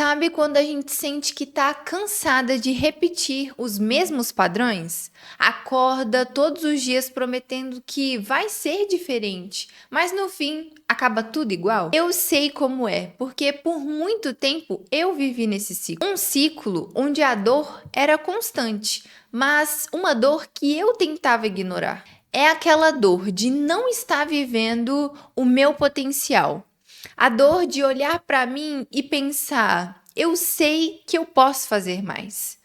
Sabe quando a gente sente que tá cansada de repetir os mesmos padrões? Acorda todos os dias prometendo que vai ser diferente, mas no fim acaba tudo igual? Eu sei como é, porque por muito tempo eu vivi nesse ciclo. Um ciclo onde a dor era constante, mas uma dor que eu tentava ignorar. É aquela dor de não estar vivendo o meu potencial. A dor de olhar para mim e pensar: eu sei que eu posso fazer mais,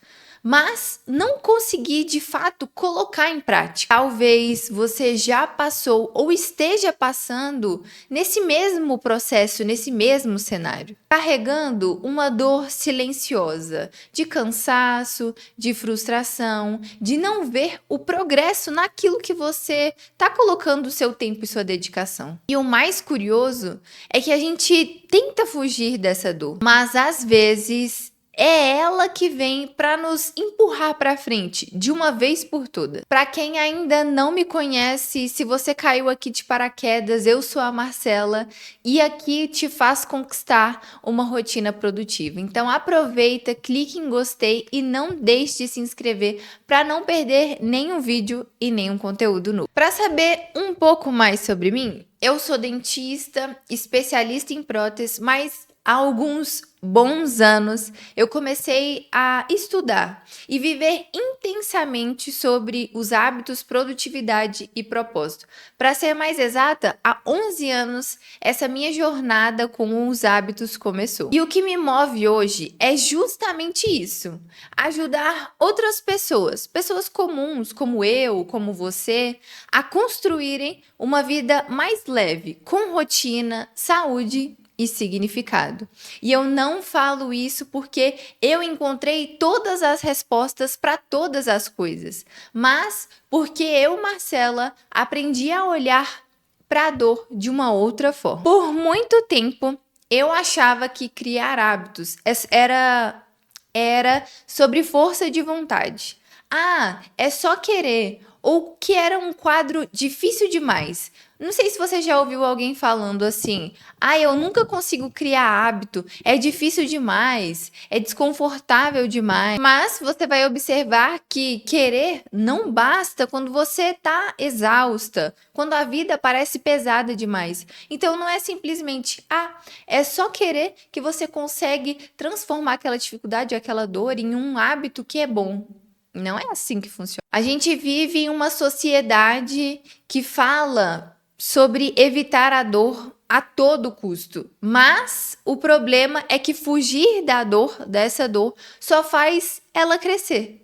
mas não conseguir de fato colocar em prática. Talvez você já passou ou esteja passando nesse mesmo processo, nesse mesmo cenário, carregando uma dor silenciosa de cansaço, de frustração, de não ver o progresso naquilo que você está colocando o seu tempo e sua dedicação. E o mais curioso é que a gente tenta fugir dessa dor, mas às vezes é ela que vem para nos empurrar para frente de uma vez por todas. Para quem ainda não me conhece, se você caiu aqui de paraquedas, eu sou a Marcela e aqui te faz conquistar uma rotina produtiva. Então aproveita, clique em gostei e não deixe de se inscrever para não perder nenhum vídeo e nenhum conteúdo novo. Para saber um pouco mais sobre mim, eu sou dentista, especialista em próteses, mas há alguns bons anos eu comecei a estudar e viver intensamente sobre os hábitos, produtividade e propósito. Para ser mais exata, há 11 anos essa minha jornada com os hábitos começou. E o que me move hoje é justamente isso: ajudar outras pessoas, pessoas comuns como eu, como você, a construírem uma vida mais leve, com rotina, saúde e significado. E eu não falo isso porque eu encontrei todas as respostas para todas as coisas, mas porque eu, Marcela, aprendi a olhar para a dor de uma outra forma. Por muito tempo, eu achava que criar hábitos era sobre força de vontade. Ah, é só querer. Ou que era um quadro difícil demais. Não sei se você já ouviu alguém falando assim: ah, eu nunca consigo criar hábito, é difícil demais, é desconfortável demais. Mas você vai observar que querer não basta quando você está exausta, quando a vida parece pesada demais. Então não é simplesmente, é só querer que você consegue transformar aquela dificuldade, aquela dor em um hábito que é bom. Não é assim que funciona. A gente vive em uma sociedade que fala sobre evitar a dor a todo custo, mas o problema é que fugir da dor, dessa dor, só faz ela crescer.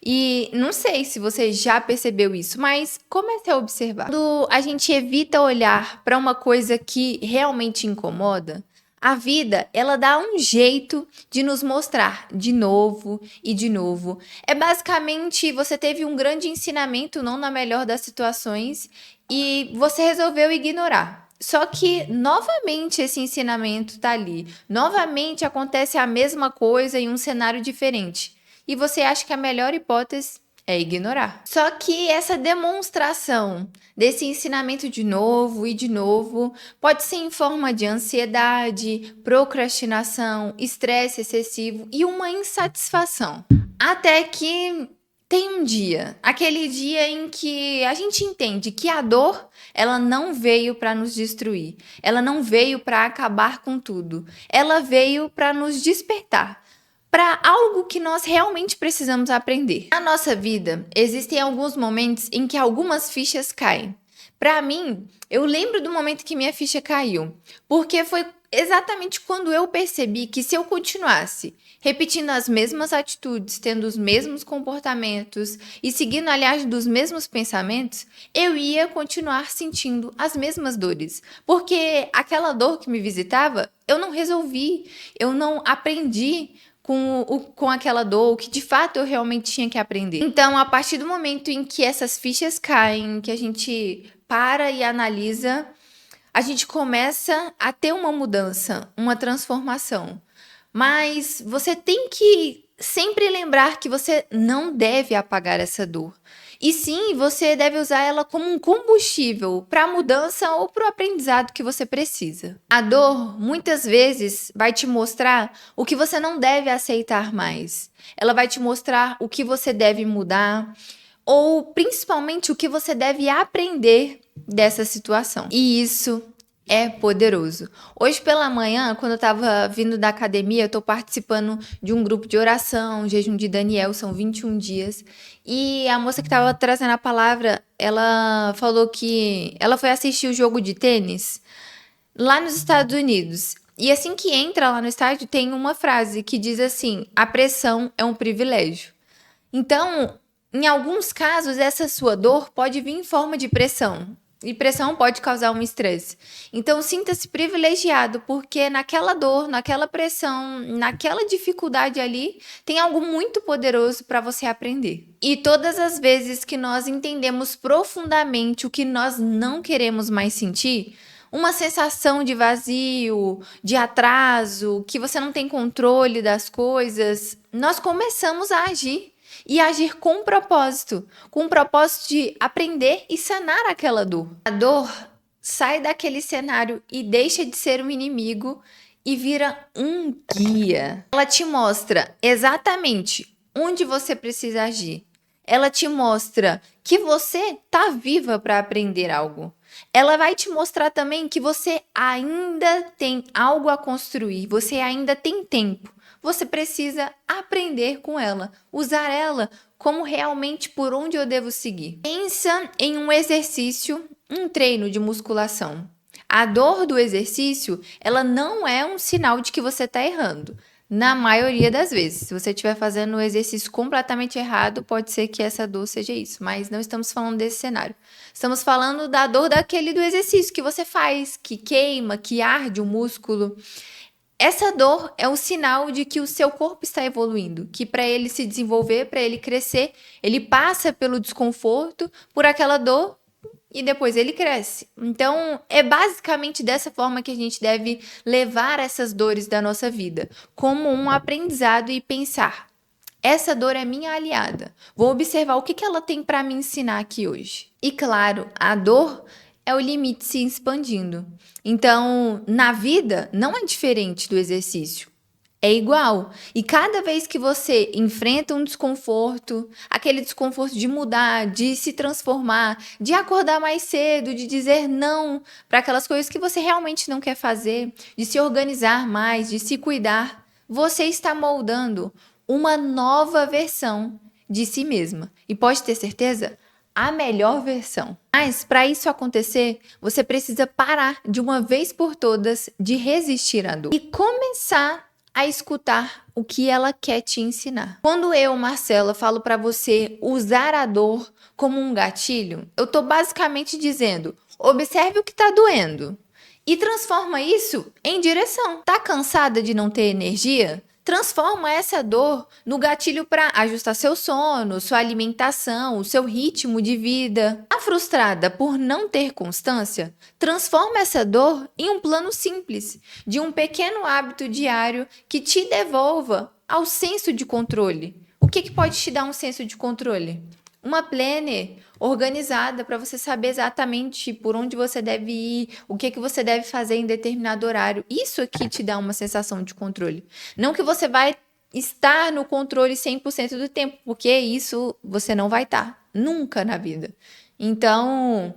E não sei se você já percebeu isso, mas comece a observar. Quando a gente evita olhar para uma coisa que realmente incomoda, a vida, ela dá um jeito de nos mostrar de novo e de novo. É basicamente, você teve um grande ensinamento, não na melhor das situações, e você resolveu ignorar. Só que, novamente, esse ensinamento tá ali. Novamente acontece a mesma coisa em um cenário diferente. E você acha que a melhor hipótese é ignorar. Só que essa demonstração desse ensinamento de novo e de novo pode ser em forma de ansiedade, procrastinação, estresse excessivo e uma insatisfação. Até que tem um dia, aquele dia em que a gente entende que a dor, ela não veio para nos destruir, ela não veio para acabar com tudo, ela veio para nos despertar para algo que nós realmente precisamos aprender. Na nossa vida, existem alguns momentos em que algumas fichas caem. Para mim, eu lembro do momento que minha ficha caiu, porque foi exatamente quando eu percebi que se eu continuasse repetindo as mesmas atitudes, tendo os mesmos comportamentos e seguindo, aliás, dos mesmos pensamentos, eu ia continuar sentindo as mesmas dores. Porque aquela dor que me visitava, eu não resolvi, eu não aprendi com aquela dor, o que de fato eu realmente tinha que aprender. Então, a partir do momento em que essas fichas caem, que a gente para e analisa, a gente começa a ter uma mudança, uma transformação. Mas você tem que sempre lembrar que você não deve apagar essa dor. E sim, você deve usar ela como um combustível para a mudança ou para o aprendizado que você precisa. A dor, muitas vezes, vai te mostrar o que você não deve aceitar mais. Ela vai te mostrar o que você deve mudar ou principalmente o que você deve aprender dessa situação. E isso é poderoso. Hoje pela manhã, quando eu estava vindo da academia, eu estou participando de um grupo de oração, jejum de Daniel, são 21 dias. E a moça que estava trazendo a palavra, ela falou que ela foi assistir o jogo de tênis lá nos Estados Unidos. E assim que entra lá no estádio, tem uma frase que diz assim: a pressão é um privilégio. Então, em alguns casos, essa sua dor pode vir em forma de pressão. E pressão pode causar um estresse. Então, sinta-se privilegiado, porque naquela dor, naquela pressão, naquela dificuldade ali, tem algo muito poderoso para você aprender. E todas as vezes que nós entendemos profundamente o que nós não queremos mais sentir, uma sensação de vazio, de atraso, que você não tem controle das coisas, nós começamos a agir. E agir com com o propósito de aprender e sanar aquela dor. A dor sai daquele cenário e deixa de ser um inimigo e vira um guia. Ela te mostra exatamente onde você precisa agir. Ela te mostra que você tá viva para aprender algo. Ela vai te mostrar também que você ainda tem algo a construir, você ainda tem tempo. Você precisa aprender com ela, usar ela como realmente por onde eu devo seguir. Pensa em um exercício, um treino de musculação. A dor do exercício, ela não é um sinal de que você está errando. Na maioria das vezes, se você estiver fazendo um exercício completamente errado, pode ser que essa dor seja isso, mas não estamos falando desse cenário. Estamos falando da dor daquele do exercício que você faz, que queima, que arde o músculo. Essa dor é um sinal de que o seu corpo está evoluindo, que para ele se desenvolver, para ele crescer, ele passa pelo desconforto, por aquela dor e depois ele cresce. Então, é basicamente dessa forma que a gente deve levar essas dores da nossa vida, como um aprendizado e pensar: essa dor é minha aliada. Vou observar o que ela tem para me ensinar aqui hoje. E claro, a dor é o limite se expandindo. Então, na vida, não é diferente do exercício. É igual. E cada vez que você enfrenta um desconforto, aquele desconforto de mudar, de se transformar, de acordar mais cedo, de dizer não para aquelas coisas que você realmente não quer fazer, de se organizar mais, de se cuidar, você está moldando uma nova versão de si mesma. E pode ter certeza, a melhor versão. Mas para isso acontecer, você precisa parar de uma vez por todas de resistir à dor e começar a escutar o que ela quer te ensinar. Quando eu, Marcela, falo para você usar a dor como um gatilho, eu tô basicamente dizendo: observe o que está doendo e transforma isso em direção. Tá cansada de não ter energia? Transforma essa dor no gatilho para ajustar seu sono, sua alimentação, o seu ritmo de vida. Tá frustrada por não ter constância? Transforma essa dor em um plano simples, de um pequeno hábito diário que te devolva ao senso de controle. O que pode te dar um senso de controle? Uma planner organizada para você saber exatamente por onde você deve ir, o que você deve fazer em determinado horário. Isso aqui te dá uma sensação de controle. Não que você vai estar no controle 100% do tempo, porque isso você não vai estar nunca na vida. Então,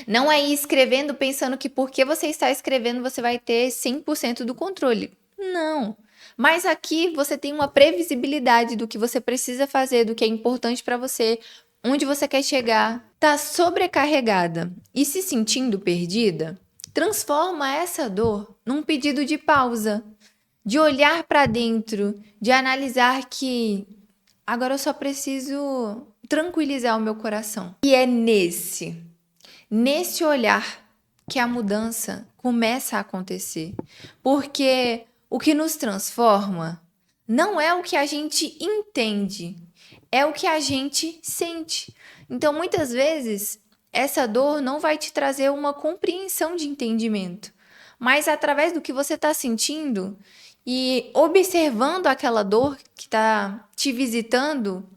não é ir escrevendo pensando que porque você está escrevendo você vai ter 100% do controle. Não. Mas aqui você tem uma previsibilidade do que você precisa fazer, do que é importante para você, onde você quer chegar. Tá sobrecarregada e se sentindo perdida? Transforma essa dor num pedido de pausa, de olhar para dentro, de analisar que agora eu só preciso tranquilizar o meu coração. E é nesse olhar que a mudança começa a acontecer. Porque o que nos transforma não é o que a gente entende, é o que a gente sente. Então, muitas vezes, essa dor não vai te trazer uma compreensão de entendimento, mas através do que você está sentindo, E observando aquela dor que está te visitando,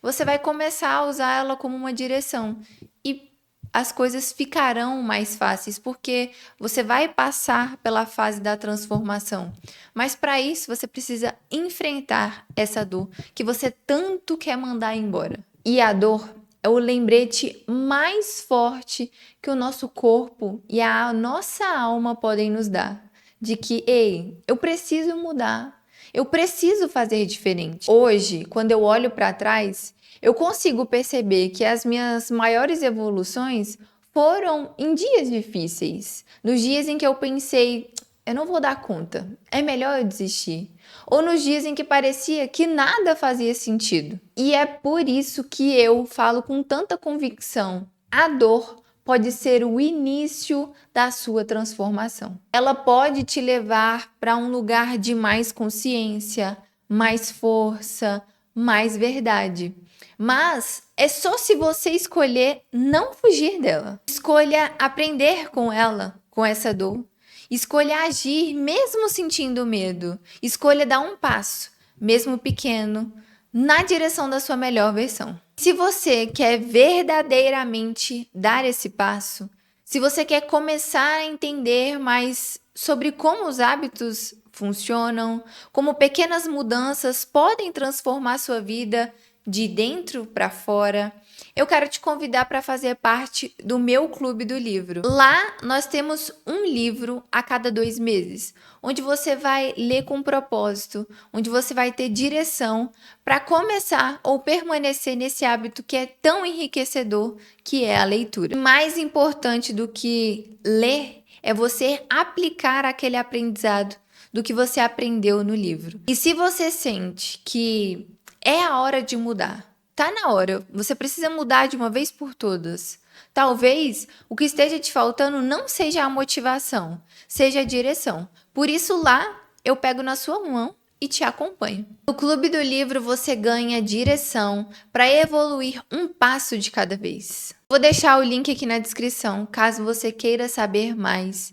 você vai começar a usar ela como uma direção. E as coisas ficarão mais fáceis, porque você vai passar pela fase da transformação. Mas para isso, você precisa enfrentar essa dor que você tanto quer mandar embora. E a dor é o lembrete mais forte que o nosso corpo e a nossa alma podem nos dar. De que, ei, eu preciso mudar, eu preciso fazer diferente. Hoje, quando eu olho para trás, eu consigo perceber que as minhas maiores evoluções foram em dias difíceis, nos dias em que eu pensei, eu não vou dar conta, é melhor eu desistir. Ou nos dias em que parecia que nada fazia sentido. E é por isso que eu falo com tanta convicção: a dor pode ser o início da sua transformação. Ela pode te levar para um lugar de mais consciência, mais força, mais verdade. Mas é só se você escolher não fugir dela. Escolha aprender com ela, com essa dor. Escolha agir mesmo sentindo medo. Escolha dar um passo, mesmo pequeno, na direção da sua melhor versão. Se você quer verdadeiramente dar esse passo, se você quer começar a entender mais sobre como os hábitos funcionam, como pequenas mudanças podem transformar sua vida de dentro para fora, eu quero te convidar para fazer parte do meu Clube do Livro. Lá nós temos um livro a cada 2 meses, onde você vai ler com propósito, onde você vai ter direção para começar ou permanecer nesse hábito que é tão enriquecedor, que é a leitura. Mais importante do que ler é você aplicar aquele aprendizado do que você aprendeu no livro. E se você sente que é a hora de mudar, tá na hora, você precisa mudar de uma vez por todas. Talvez o que esteja te faltando não seja a motivação, seja a direção. Por isso lá eu pego na sua mão e te acompanho. No Clube do Livro você ganha direção para evoluir um passo de cada vez. Vou deixar o link aqui na descrição, caso você queira saber mais.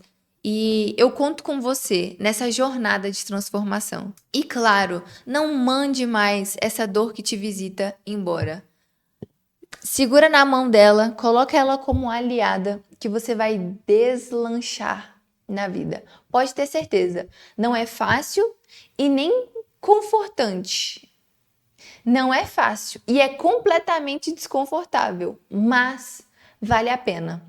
E eu conto com você nessa jornada de transformação. E claro, não mande mais essa dor que te visita embora. Segura na mão dela, coloca ela como aliada, que você vai deslanchar na vida. Pode ter certeza, não é fácil e nem confortante. Não é fácil e é completamente desconfortável, mas vale a pena.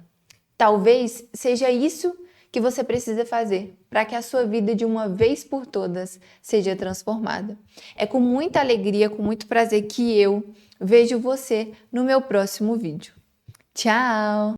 Talvez seja isso que você precisa fazer para que a sua vida de uma vez por todas seja transformada. É com muita alegria, com muito prazer que eu vejo você no meu próximo vídeo. Tchau!